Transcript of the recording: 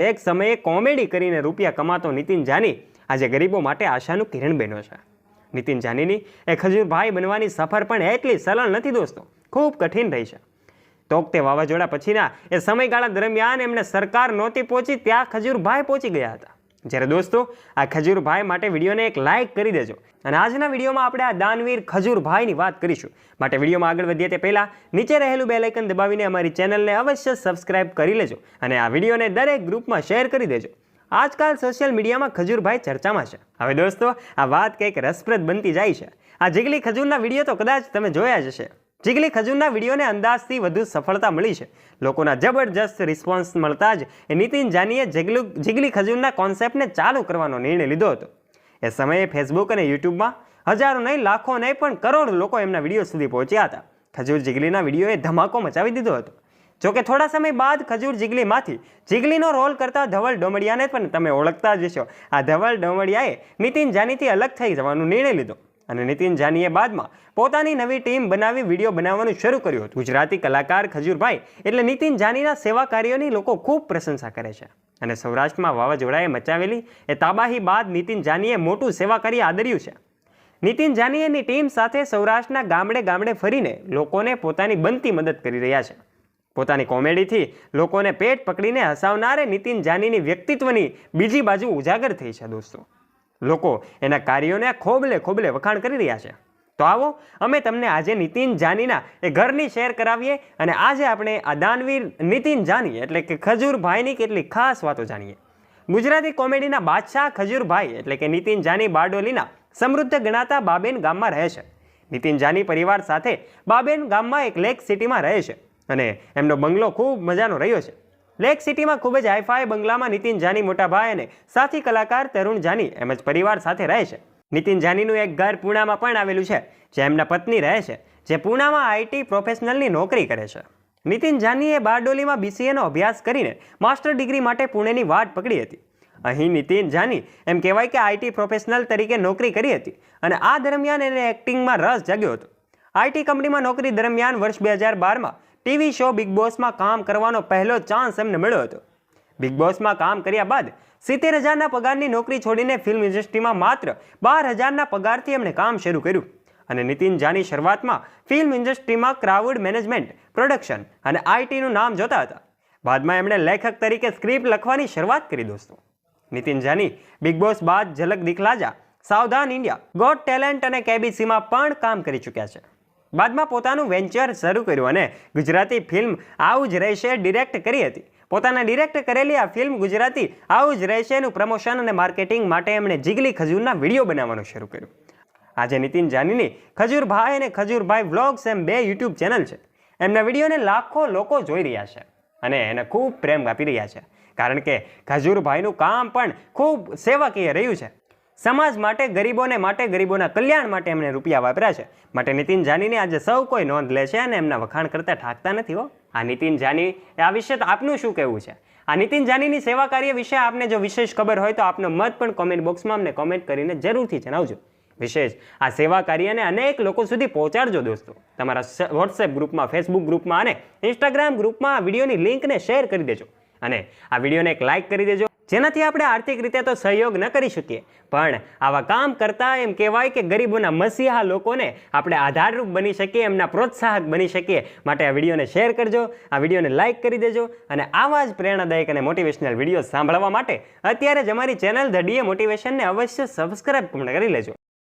એક સમયે કોમેડી કરીને રૂપિયા કમાતો નીતિન જાની આજે ગરીબો માટે આશાનું કિરણ બન્યો છે। નીતિન જાનીની એ ખજૂરભાઈ બનવાની સફર પણ એટલી સરળ નથી દોસ્તો, ખૂબ કઠિન રહી છે। તોકતે વાવાઝોડા પછીના એ સમયગાળા દરમિયાન એમને સરકાર નહોતી પહોંચી ત્યાં ખજૂરભાઈ પહોંચી ગયા હતા। જ્યારે દોસ્તો આ ખજૂરભાઈ માટે વિડીયોને એક લાઇક કરી દેજો અને આજના વિડીયોમાં આપણે આ દાનવીર ખજૂરભાઈની વાત કરીશું। માટે વિડીયોમાં આગળ વધીએ તે પહેલાં નીચે રહેલું બેલ આઇકન દબાવીને અમારી ચેનલને અવશ્ય સબસ્ક્રાઇબ કરી લેજો અને આ વિડીયોને દરેક ગ્રુપમાં શેર કરી દેજો। આજકાલ સોશિયલ મીડિયામાં ખજૂરભાઈ ચર્ચામાં છે। હવે દોસ્તો આ વાત કંઈક રસપ્રદ બનતી જાય છે। આ જીગલી ખજૂરના વિડીયો તો કદાચ તમે જોયા જ હશે। જીગલી ખજૂરના વિડીયોને અંદાજથી વધુ સફળતા મળી છે। લોકોના જબરજસ્ત રિસ્પોન્સ મળતા જ નીતિન જાનીએ જીગલી ખજૂરના કોન્સેપ્ટને ચાલુ કરવાનો નિર્ણય લીધો હતો। એ સમયે ફેસબુક અને યુટ્યુબમાં હજારો નહીં, લાખો નહીં પણ કરોડ લોકો એમના વિડીયો સુધી પહોંચ્યા હતા। ખજૂર જીગલીના વિડીયોએ ધમાકો મચાવી દીધો હતો। જોકે થોડા સમય બાદ ખજૂર જીગલીમાંથી જીગલીનો રોલ કરતા ધવલ ડોમડિયાને પણ તમે ઓળખતા જ હશો। આ ધવલ ડોમડિયાએ નીતિન જાનીથી અલગ થઈ જવાનો નિર્ણય લીધો અને નીતિન જાનીએ બાદમાં પોતાની નવી ટીમ બનાવી વિડીયો બનાવવાનું શરૂ કર્યું હતું। ગુજરાતી કલાકાર ખજૂરભાઈ એટલે નીતિન જાનીના સેવા કાર્યોની લોકો ખૂબ પ્રશંસા કરે છે અને સૌરાષ્ટ્રમાં વાવાઝોડાએ મચાવેલી એ તાબાહી બાદ નીતિન જાનીએ મોટું સેવા કાર્ય આદર્યું છે। નીતિન જાનીની ટીમ સાથે સૌરાષ્ટ્રના ગામડે ગામડે ફરીને લોકોને પોતાની બનતી મદદ કરી રહ્યા છે। પોતાની કોમેડીથી લોકોને પેટ પકડીને હસાવનારે નીતિન જાનીની વ્યક્તિત્વની બીજી બાજુ ઉજાગર થઈ છે દોસ્તો। લોકો એના કાર્યોને ખોબલે ખોબલે વખાણ કરી રહ્યા છે। તો આવો અમે તમને આજે નીતિન જાનીના એ ઘરની શેર કરાવીએ અને આજે આપણે આ દાનવીર નીતિન જાની એટલે કે ખજૂરભાઈની કેટલીક ખાસ વાતો જાણીએ। ગુજરાતી કોમેડીના બાદશાહ ખજૂરભાઈ એટલે કે નીતિન જાની બારડોલીના સમૃદ્ધ ગણાતા બાબેન ગામમાં રહે છે। નીતિન જાની પરિવાર સાથે બાબેન ગામમાં એક લેક સિટીમાં રહે છે અને એમનો બંગલો ખૂબ મજાનો રહ્યો છે। લેક સિટીમાં ખૂબ જ હાઈફાઈ બંગલામાં નીતિન જાની મોટા ભાઈ અને સાથી કલાકાર તરુણ જાની એમ જ પરિવાર સાથે રહે છે। નીતિન જાનીનું એક ઘર પૂનામાં પણ આવેલું છે જ્યાં એમના પત્ની રહે છે, જે પૂનામાં આઈટી પ્રોફેશનલની નોકરી કરે છે। નીતિન જાનીએ બારડોલીમાં બીસીએનો અભ્યાસ કરીને માસ્ટર ડિગ્રી માટે પુણેની વાટ પકડી હતી। અહીં નીતિન જાની એમ કહેવાય કે આઈટી પ્રોફેશનલ તરીકે નોકરી કરી હતી અને આ દરમિયાન એને એક્ટિંગમાં રસ જાગ્યો હતો। આઈટી કંપનીમાં નોકરી દરમિયાન વર્ષ 2012માં ટીવી શો બિગ બોસમાં કામ કરવાનો પહેલો ચાન્સ એમને મળ્યો હતો। બિગ બોસમાં કામ કર્યા બાદ 70,000ના પગારની નોકરી છોડીને ફિલ્મ ઇન્ડસ્ટ્રીમાં માત્ર 12,000ના પગારથી એમણે કામ શરૂ કર્યું અને નીતિન જાની શરૂઆતમાં ફિલ્મ ઇન્ડસ્ટ્રીમાં ક્રાઉડ મેનેજમેન્ટ, પ્રોડક્શન અને આઈટીનું નામ જોતા હતા। બાદમાં એમણે લેખક તરીકે સ્ક્રિપ્ટ લખવાની શરૂઆત કરી દોસ્તો। નીતિન જાની બિગ બોસ બાદ ઝલક દિખલા જા, સાવધાન ઇન્ડિયા, ગોટ ટેલેન્ટ અને કેબીસીમાં પણ કામ કરી ચૂક્યા છે। બાદમાં પોતાનું વેન્ચર શરૂ કર્યું અને ગુજરાતી ફિલ્મ આવું જ રહેશે ડિરેક્ટ કરી હતી। પોતાના ડિરેક્ટ કરેલી આ ફિલ્મ ગુજરાતી આવું જ રહેશેનું પ્રમોશન અને માર્કેટિંગ માટે એમણે જીગલી ખજૂરના વિડીયો બનાવવાનું શરૂ કર્યું। આજે નીતિન જાનીની ખજૂરભાઈ અને ખજૂરભાઈ વ્લોગ્સ એમ 2 યુટ્યુબ ચેનલ છે। એમના વિડીયોને લાખો લોકો જોઈ રહ્યા છે અને એને ખૂબ પ્રેમ આપી રહ્યા છે કારણ કે ખજૂરભાઈનું કામ પણ ખૂબ સેવાકીય રહ્યું છે। સમાજ માટે, ગરીબોને માટે, ગરીબોના કલ્યાણ માટે એમણે રૂપિયા વાપર્યા છે। માટે નીતિન જાનીની આજે સૌ કોઈ નોંધ લે છે અને એમના વખાણ કરતા ઠાકતા નથી હો। આ નીતિન જાની આ વિશે આપનું શું કહેવું છે? આ નીતિન જાનીની સેવા કાર્ય વિશે આપને જો વિશેષ ખબર હોય તો આપનો મત પણ કોમેન્ટ બોક્સમાં અમને કોમેન્ટ કરીને જરૂરથી જણાવજો। વિશેષ આ સેવા કાર્યને અનેક લોકો સુધી પહોંચાડજો દોસ્તો। તમારા વોટ્સએપ ગ્રુપમાં, ફેસબુક ગ્રુપમાં અને ઇન્સ્ટાગ્રામ ગ્રુપમાં આ વિડીયોની લિંકને શેર કરી દેજો અને આ વિડીયોને એક લાઇક કરી દેજો, જેનાથી આપણે આર્થિક રીતે તો સહયોગ ન કરી શકીએ પણ આવા કામ કરતા એમ કહેવાય કે ગરીબોના મસીહા લોકોને આપણે આધારરૂપ બની શકીએ, એમના પ્રોત્સાહક બની શકીએ। માટે આ વિડીયોને શેર કરજો, આ વિડીયોને લાઇક કરી દેજો અને આવા જ પ્રેરણાદાયક અને મોટિવેશનલ વિડીયો સાંભળવા માટે અત્યારે જ અમારી ચેનલ ધ ડીએ મોટિવેશનને અવશ્ય સબસ્ક્રાઇબ પણ કરી લેજો।